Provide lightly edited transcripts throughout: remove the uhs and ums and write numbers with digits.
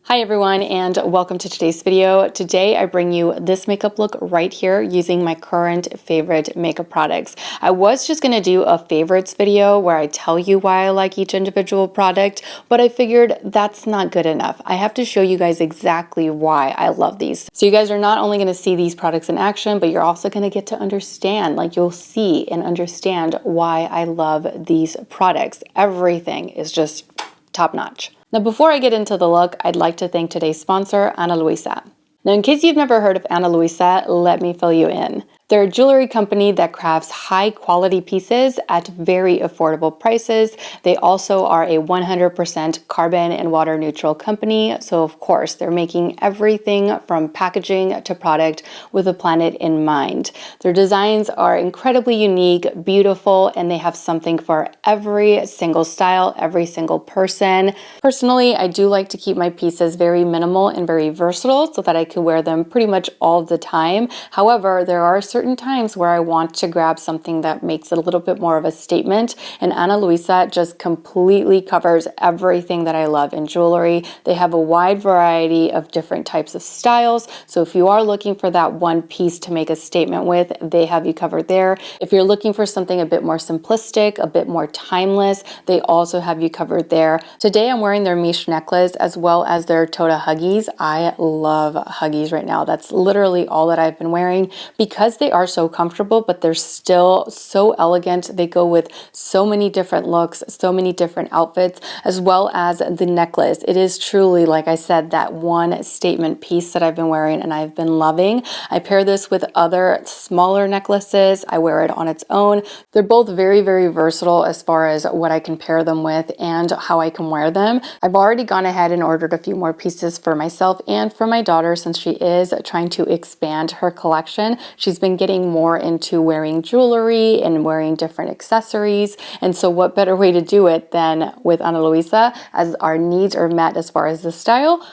Hi everyone, and welcome to today's video. Today I bring you this makeup look right here using my current favorite makeup products. I was just going to do a favorites video where I tell you why I like each individual product, but I figured that's not good enough. I have to show you guys exactly why I love these. So you guys are not only going to see these products in action, but you're also going to get to understand, like you'll see and understand why I love these products. Everything is just top notch. Now, before I get into the look, I'd like to thank today's sponsor, Ana Luisa. Now, in case you've never heard of Ana Luisa, let me fill you in. They're a jewelry company that crafts high quality pieces at very affordable prices. They also are a 100% carbon and water neutral company. So of course, they're making everything from packaging to product with the planet in mind. Their designs are incredibly unique, beautiful, and they have something for every single style, every single person. Personally, I do like to keep my pieces very minimal and very versatile so that I can wear them pretty much all the time. However, there are certain times where I want to grab something that makes it a little bit more of a statement, and Ana Luisa just completely covers everything that I love in jewelry. They have a wide variety of different types of styles, so if you are looking for that one piece to make a statement with, they have you covered there. If you're looking for something a bit more simplistic, a bit more timeless, they also have you covered there. Today I'm wearing their Miche necklace as well as their Toda Huggies. I love Huggies right now. That's literally all that I've been wearing because they are so comfortable, but they're still so elegant. They go with so many different looks, so many different outfits, as well as the necklace. It is truly, like I said, that one statement piece that I've been wearing and I've been loving. I pair this with other smaller necklaces. I wear it on its own. They're both very, very versatile as far as what I can pair them with and how I can wear them. I've already gone ahead and ordered a few more pieces for myself and for my daughter since she is trying to expand her collection. She's been getting more into wearing jewelry and wearing different accessories. And so what better way to do it than with Ana Luisa, as our needs are met as far as the style,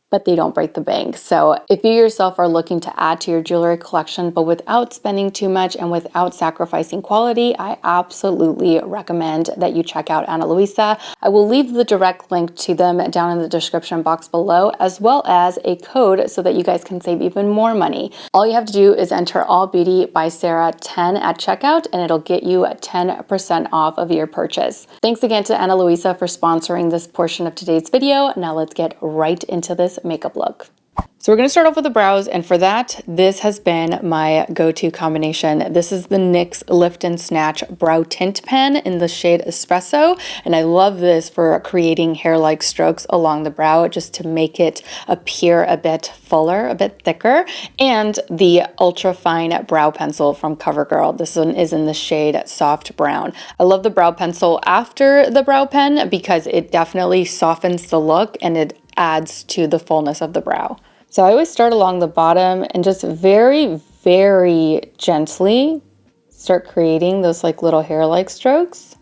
but they don't break the bank. So if you yourself are looking to add to your jewelry collection, but without spending too much and without sacrificing quality, I absolutely recommend that you check out Ana Luisa. I will leave the direct link to them down in the description box below, as well as a code so that you guys can save even more money. All you have to do is enter All Beauty by Sarah 10 at checkout, and it'll get you 10% off of your purchase. Thanks again to Ana Luisa for sponsoring this portion of today's video. Now let's get right into this makeup look. So we're going to start off with the brows, and for that, this has been my go-to combination. This is the NYX Lift and Snatch Brow Tint Pen in the shade Espresso, and I love this for creating hair-like strokes along the brow just to make it appear a bit fuller, a bit thicker, and the ultra fine brow pencil from CoverGirl. This one is in the shade Soft Brown. I love the brow pencil after the brow pen because it definitely softens the look and it adds to the fullness of the brow. So I always start along the bottom and just very, very gently start creating those like little hair-like strokes.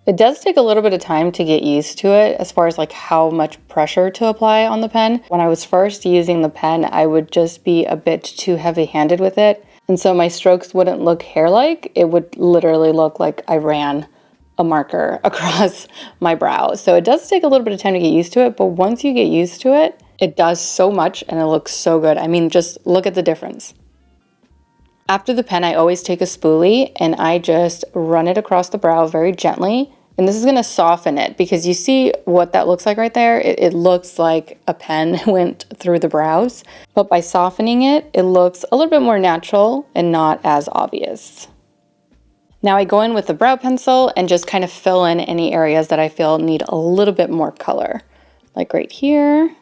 It does take a little bit of time to get used to it as far as like how much pressure to apply on the pen. When I was first using the pen, I would just be a bit too heavy-handed with it. And so my strokes wouldn't look hair-like. It would literally look like I ran a marker across my brow. So it does take a little bit of time to get used to it, but once you get used to it, it does so much and it looks so good. I mean, just look at the difference. After the pen, I always take a spoolie and I just run it across the brow very gently. And this is going to soften it because you see what that looks like right there? It looks like a pen went through the brows, but by softening it, it looks a little bit more natural and not as obvious. Now I go in with the brow pencil and just kind of fill in any areas that I feel need a little bit more color, like right here.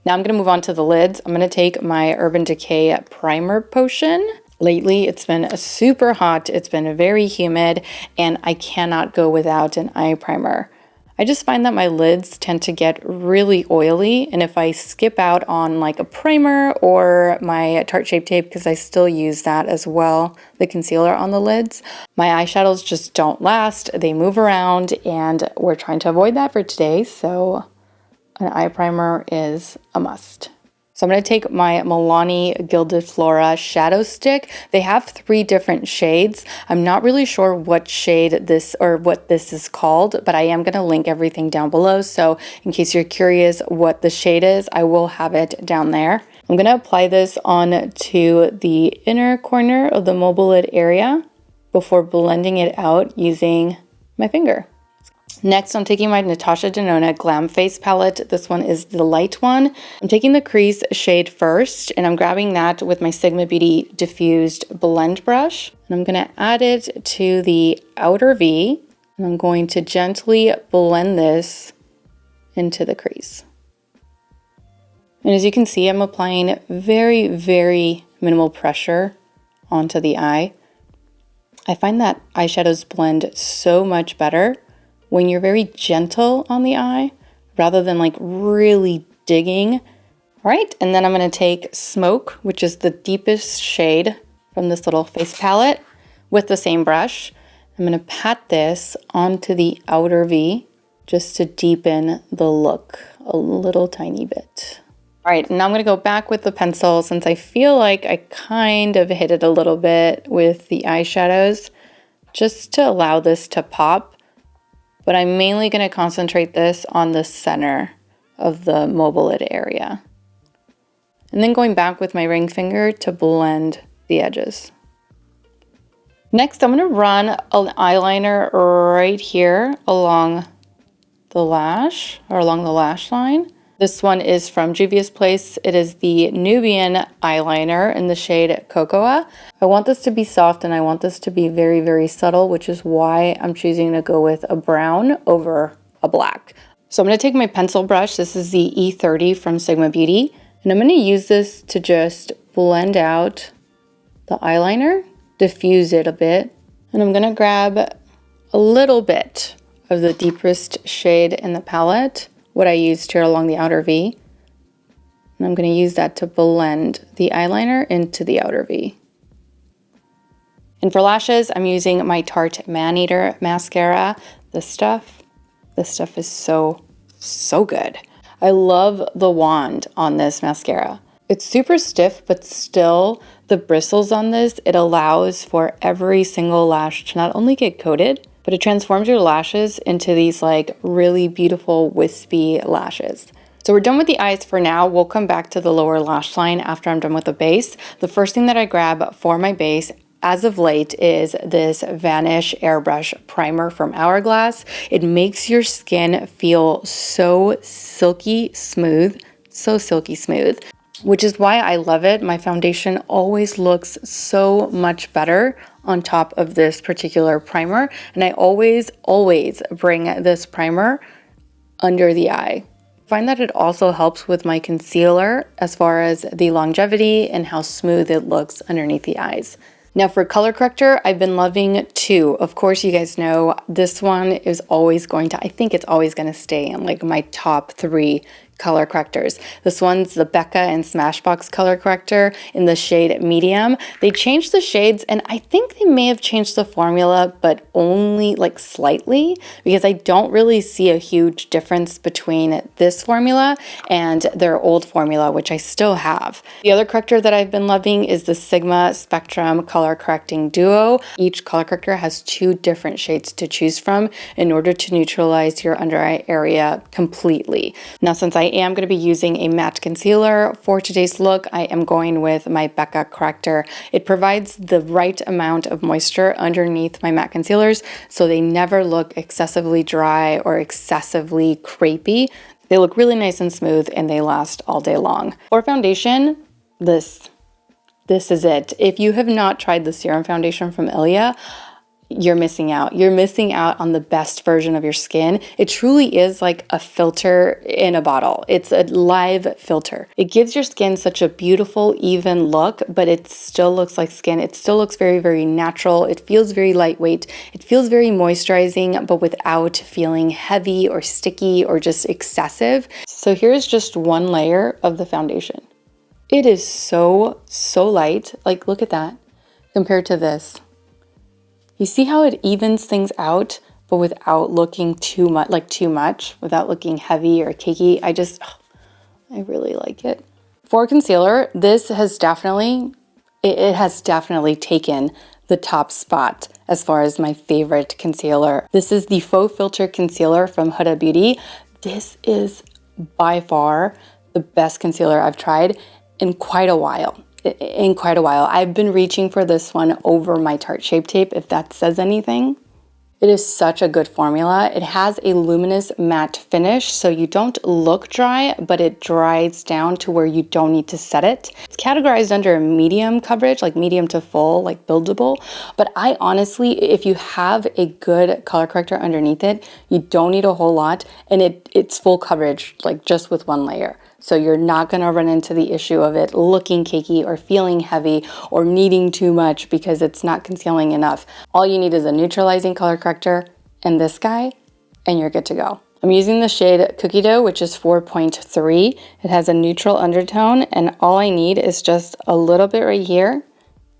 Now I'm going to move on to the lids. I'm going to take my Urban Decay primer potion. Lately, it's been super hot, it's been very humid, and I cannot go without an eye primer. I just find that my lids tend to get really oily, and if I skip out on like a primer or my Tarte Shape Tape, because I still use that as well, the concealer on the lids, my eyeshadows just don't last. They move around, and we're trying to avoid that for today, so an eye primer is a must. So I'm going to take my Milani Gilded Flora shadow stick. They have 3 different shades. I'm not really sure what shade this or what this is called, but I am going to link everything down below. So in case you're curious what the shade is, I will have it down there. I'm going to apply this on to the inner corner of the mobile lid area before blending it out using my finger. Next, I'm taking my Natasha Denona Glam Face palette. This one is the light one. I'm taking the crease shade first, and I'm grabbing that with my Sigma Beauty diffused blend brush. And I'm going to add it to the outer V, and I'm going to gently blend this into the crease. And as you can see, I'm applying very, very minimal pressure onto the eye. I find that eyeshadows blend so much better when you're very gentle on the eye rather than like really digging. All right, and then I'm going to take Smoke, which is the deepest shade from this little face palette, with the same brush. I'm going to pat this onto the outer V just to deepen the look a little tiny bit. All right, now I'm going to go back with the pencil since I feel like I kind of hit it a little bit with the eyeshadows just to allow this to pop. But I'm mainly going to concentrate this on the center of the mobile lid area. And then going back with my ring finger to blend the edges. Next, I'm going to run an eyeliner right here along the lash, or along the lash line. This one is from Juvia's Place. It is the Nubian eyeliner in the shade Cocoa. I want this to be soft and I want this to be very, very subtle, which is why I'm choosing to go with a brown over a black. So I'm going to take my pencil brush. This is the E30 from Sigma Beauty. And I'm going to use this to just blend out the eyeliner, diffuse it a bit. And I'm going to grab a little bit of the deepest shade in the palette, what I used here along the outer V. And I'm going to use that to blend the eyeliner into the outer V. And for lashes, I'm using my Tarte Maneater mascara. This stuff is so, so good. I love the wand on this mascara. It's super stiff, but still the bristles on this, it allows for every single lash to not only get coated, but it transforms your lashes into these like really beautiful wispy lashes. So we're done with the eyes for now. We'll come back to the lower lash line after I'm done with the base. The first thing that I grab for my base as of late is this Vanish Airbrush Primer from Hourglass. It makes your skin feel so silky smooth, which is why I love it. My foundation always looks so much better on top of this particular primer. And I always bring this primer under the eye. I find that it also helps with my concealer as far as the longevity and how smooth it looks underneath the eyes. Now for color corrector, I've been loving 2. Of course, you guys know this one is always going to, I think it's always going to stay in like my top 3 color correctors. This one's the Becca and Smashbox color corrector in the shade medium. They changed the shades and I think they may have changed the formula, but only like slightly, because I don't really see a huge difference between this formula and their old formula, which I still have. The other corrector that I've been loving is the Sigma Spectrum Color Correcting Duo. Each color corrector has 2 different shades to choose from in order to neutralize your under eye area completely. Now, since I am going to be using a matte concealer for today's look, I am going with my Becca corrector. It provides the right amount of moisture underneath my matte concealers so they never look excessively dry or excessively crepey. They look really nice and smooth and they last all day long. For foundation, this is it. If you have not tried the serum foundation from Ilia, you're missing out. You're missing out on the best version of your skin. It truly is like a filter in a bottle. It's a live filter. It gives your skin such a beautiful, even look, but it still looks like skin. It still looks very, very natural. It feels very lightweight. It feels very moisturizing, but without feeling heavy or sticky or just excessive. So here's just one layer of the foundation. It is so, so light. Like, look at that compared to this. You see how it evens things out, but without looking too much, without looking heavy or cakey. I really like it. For concealer, this has definitely, it has definitely taken the top spot as far as my favorite concealer. This is the Faux Filter Concealer from Huda Beauty. This is by far the best concealer I've tried in quite a while. I've been reaching for this one over my Tarte Shape Tape, if that says anything. It is such a good formula. It has a luminous matte finish, so you don't look dry, but it dries down to where you don't need to set it. It's categorized under a medium coverage, like medium to full, like buildable. But I honestly, if you have a good color corrector underneath it, you don't need a whole lot, and it's full coverage, like just with one layer. So you're not gonna run into the issue of it looking cakey or feeling heavy or needing too much because it's not concealing enough. All you need is a neutralizing color corrector and this guy, and you're good to go. I'm using the shade Cookie Dough, which is 4.3. It has a neutral undertone, and all I need is just a little bit right here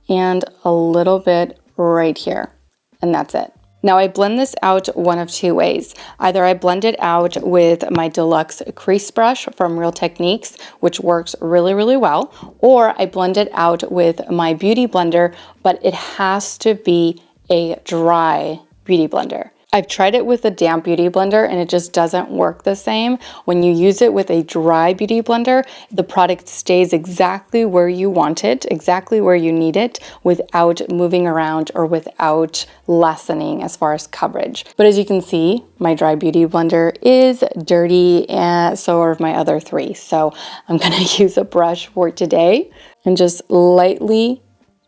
and a little bit right here, and that's it. Now I blend this out one of two ways. Either I blend it out with my Deluxe Crease Brush from Real Techniques, which works really, really well, or I blend it out with my Beauty Blender, but it has to be a dry Beauty Blender. I've tried it with a damp Beauty Blender and it just doesn't work the same. When you use it with a dry Beauty Blender, the product stays exactly where you want it, exactly where you need it, without moving around or without lessening as far as coverage. But as you can see, my dry Beauty Blender is dirty, and so are my other three. So I'm gonna use a brush for today and just lightly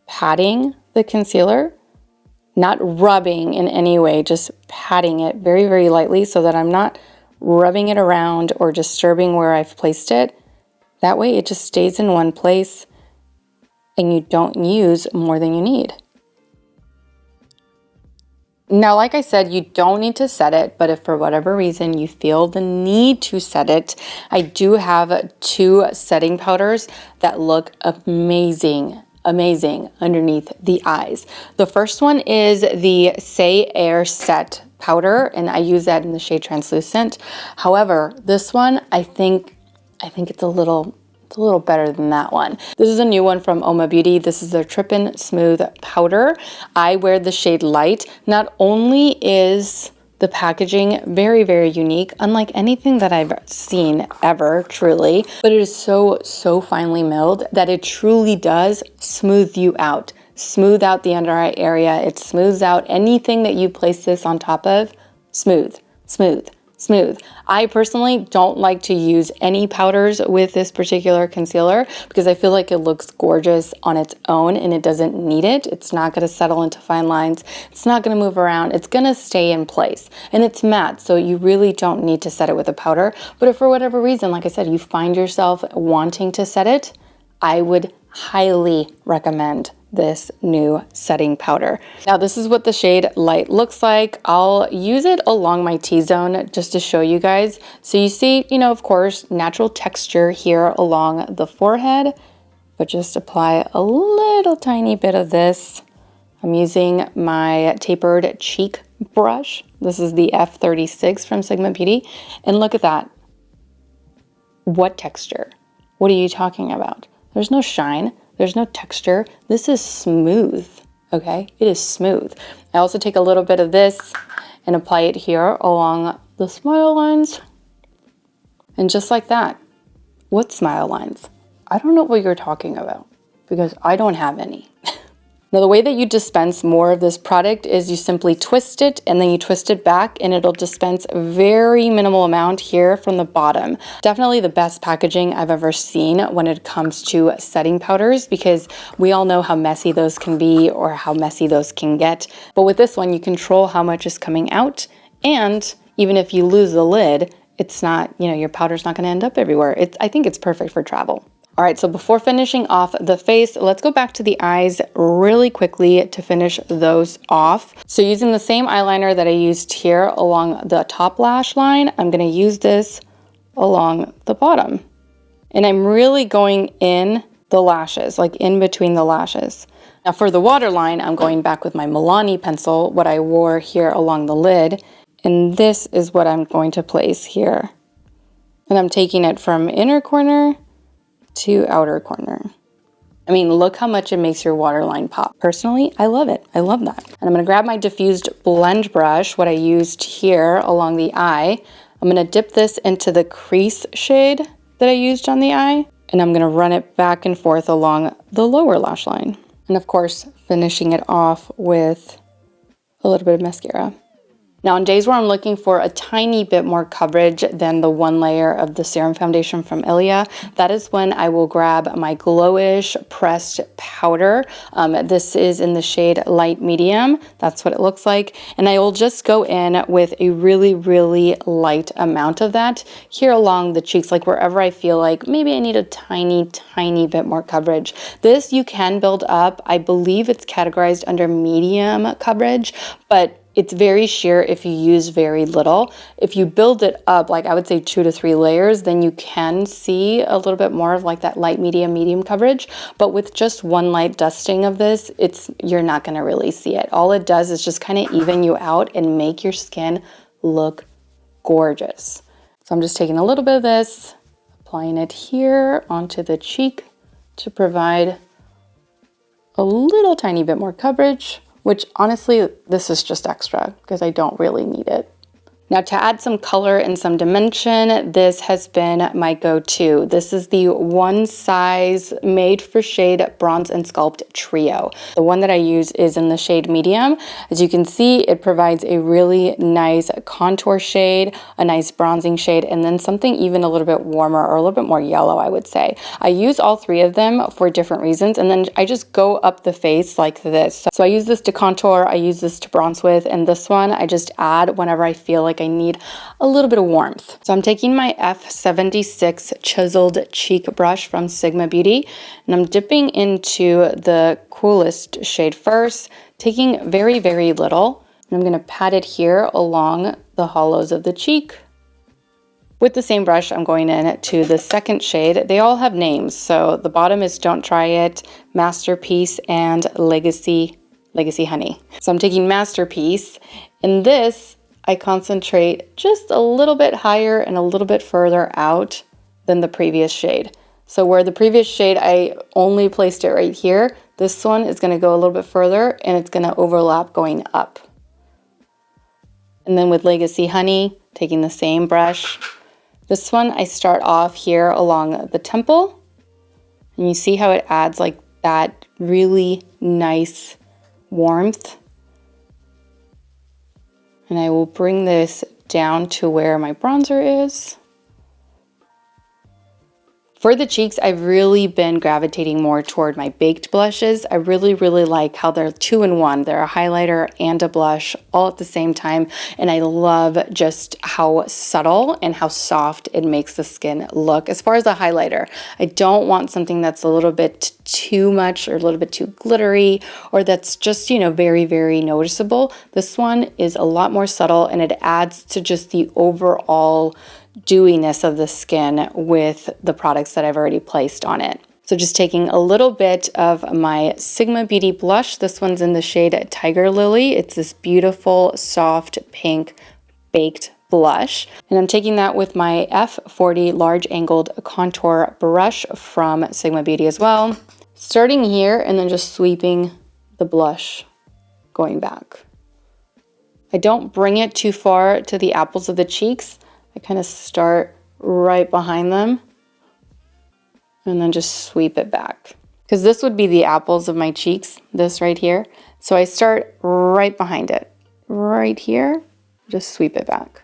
patting the concealer. Not rubbing in any way, just patting it very, very lightly so that I'm not rubbing it around or disturbing where I've placed it. That way it just stays in one place and you don't use more than you need. Now, like I said, you don't need to set it, but if for whatever reason you feel the need to set it, I do have two setting powders that look amazing underneath the eyes. The first one is the Say Air Set powder, and I use that in the shade Translucent. However, this one, I think it's a little better than that one. This is a new one from Oma Beauty. This is their Trippin' Smooth powder. I wear the shade Light. Not only is the packaging very, very unique, unlike anything that I've seen ever, truly, but it is so finely milled that it truly does smooth you out. Smooth out the under eye area. It smooths out anything that you place this on top of. Smooth, smooth, smooth. I personally don't like to use any powders with this particular concealer because I feel like it looks gorgeous on its own and it doesn't need it. It's not going to settle into fine lines. It's not going to move around. It's going to stay in place, and it's matte, so you really don't need to set it with a powder. But if for whatever reason, like I said, you find yourself wanting to set it, I would highly recommend this new setting powder. Now this is what the shade Light looks like. I'll use it along my T-zone just to show you guys. So you see, of course, natural texture here along the forehead, but just apply a little tiny bit of this. I'm using my tapered cheek brush. This is the F36 from Sigma Beauty. And look at that. What texture? What are you talking about? There's no shine. There's no texture. This is smooth, okay? It is smooth. I also take a little bit of this and apply it here along the smile lines. And just like that. What smile lines? I don't know what you're talking about because I don't have any. Now the way that you dispense more of this product is you simply twist it and then you twist it back and it'll dispense a very minimal amount here from the bottom. Definitely the best packaging I've ever seen when it comes to setting powders because we all know how messy those can be or how messy those can get. But with this one, you control how much is coming out, and even if you lose the lid, it's not, your powder's not gonna end up everywhere. I think it's perfect for travel. All right, so before finishing off the face, let's go back to the eyes really quickly to finish those off. So using the same eyeliner that I used here along the top lash line, I'm gonna use this along the bottom. And I'm really going in the lashes, like in between the lashes. Now for the waterline, I'm going back with my Milani pencil, what I wore here along the lid. And this is what I'm going to place here. And I'm taking it from inner corner to outer corner. I mean, look how much it makes your waterline pop. Personally, I love it. I love that. And I'm gonna grab my diffused blend brush, what I used here along the eye. I'm gonna dip this into the crease shade that I used on the eye, and I'm gonna run it back and forth along the lower lash line. And of course, finishing it off with a little bit of mascara. Now on days where I'm looking for a tiny bit more coverage than the one layer of the serum foundation from Ilia, that is when I will grab my Glowish pressed powder. This is in the shade light medium. That's what it looks like. And I will just go in with a really, really light amount of that here along the cheeks, like wherever I feel like maybe I need a tiny, tiny bit more coverage. This you can build up. I believe it's categorized under medium coverage, but it's very sheer if you use very little. If you build it up, like I would say 2 to 3 layers, then you can see a little bit more of like that light, medium coverage. But with just one light dusting of this, you're not gonna really see it. All it does is just kind of even you out and make your skin look gorgeous. So I'm just taking a little bit of this, applying it here onto the cheek to provide a little tiny bit more coverage, which honestly, this is just extra because I don't really need it. Now to add some color and some dimension, this has been my go-to. This is the One Size Made for Shade Bronze and Sculpt Trio. The one that I use is in the shade medium. As you can see, it provides a really nice contour shade, a nice bronzing shade, and then something even a little bit warmer or a little bit more yellow, I would say. I use all 3 of them for different reasons, and then I just go up the face like this. So I use this to contour, I use this to bronze with, and this one I just add whenever I feel like I need a little bit of warmth. So I'm taking my F76 chiseled cheek brush from Sigma Beauty, and I'm dipping into the coolest shade first, taking very, very little. And I'm gonna pat it here along the hollows of the cheek. With the same brush, I'm going in to the second shade. They all have names. So the bottom is Don't Try It, Masterpiece, and Legacy Honey. So I'm taking Masterpiece, and this I concentrate just a little bit higher and a little bit further out than the previous shade. So where the previous shade, I only placed it right here, this one is gonna go a little bit further and it's gonna overlap going up. And then with Legacy Honey, taking the same brush, this one I start off here along the temple, and you see how it adds like that really nice warmth. And I will bring this down to where my bronzer is. For the cheeks, I've really been gravitating more toward my baked blushes. I really, really like how they're 2-in-1. They're a highlighter and a blush all at the same time. And I love just how subtle and how soft it makes the skin look. As far as a highlighter, I don't want something that's a little bit too much or a little bit too glittery, or that's just, you know, very, very noticeable. This one is a lot more subtle and it adds to just the overall dewiness of the skin with the products that I've already placed on it. So just taking a little bit of my Sigma Beauty blush. This one's in the shade Tiger Lily. It's this beautiful, soft, pink, baked blush. And I'm taking that with my F40 large angled contour brush from Sigma Beauty as well. Starting here and then just sweeping the blush going back. I don't bring it too far to the apples of the cheeks. I kind of start right behind them and then just sweep it back. Because this would be the apples of my cheeks, this right here. So I start right behind it, right here, just sweep it back.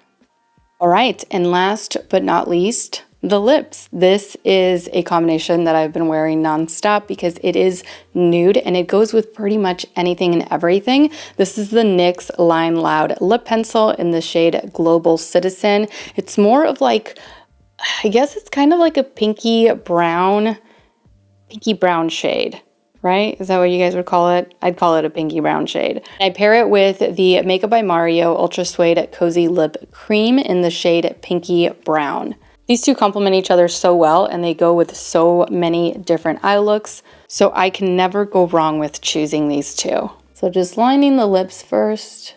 All right, and last but not least, the lips. This is a combination that I've been wearing nonstop because it is nude and it goes with pretty much anything and everything. This is the NYX Line Loud lip pencil in the shade Global Citizen. It's more of like, I guess it's kind of like a pinky brown shade, right? Is that what you guys would call it? I'd call it a pinky brown shade. I pair it with the Makeup by Mario Ultra Suede Cozy Lip Cream in the shade Pinky Brown. These two complement each other so well and they go with so many different eye looks. So I can never go wrong with choosing these two. So just lining the lips first.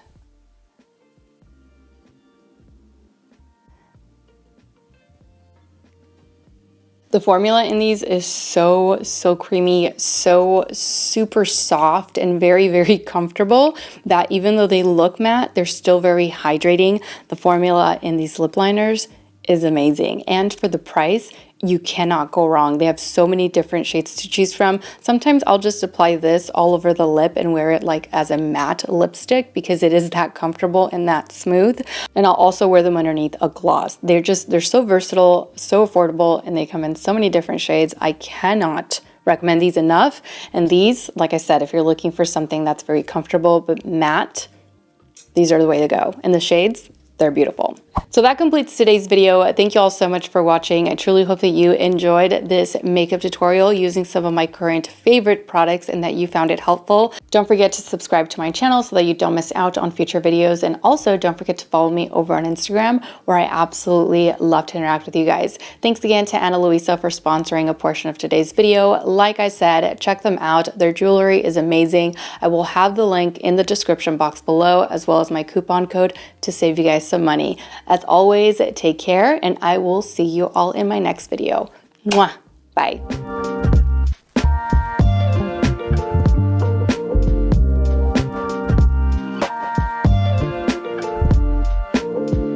The formula in these is so creamy, so super soft and very comfortable that even though they look matte, they're still very hydrating. The formula in these lip liners is amazing. And for the price, you cannot go wrong. They have so many different shades to choose from. Sometimes I'll just apply this all over the lip and wear it like as a matte lipstick because it is that comfortable and that smooth. And I'll also wear them underneath a gloss. They're so versatile, so affordable, and they come in so many different shades. I cannot recommend these enough. And these, like I said, if you're looking for something that's very comfortable but matte, these are the way to go. And the shades, they're beautiful. So that completes today's video. Thank you all so much for watching. I truly hope that you enjoyed this makeup tutorial using some of my current favorite products and that you found it helpful. Don't forget to subscribe to my channel so that you don't miss out on future videos. And also don't forget to follow me over on Instagram, where I absolutely love to interact with you guys. Thanks again to Ana Luisa for sponsoring a portion of today's video. Like I said, check them out. Their jewelry is amazing. I will have the link in the description box below, as well as my coupon code to save you guys some money. As always, take care, and I will see you all in my next video. Mwah! Bye.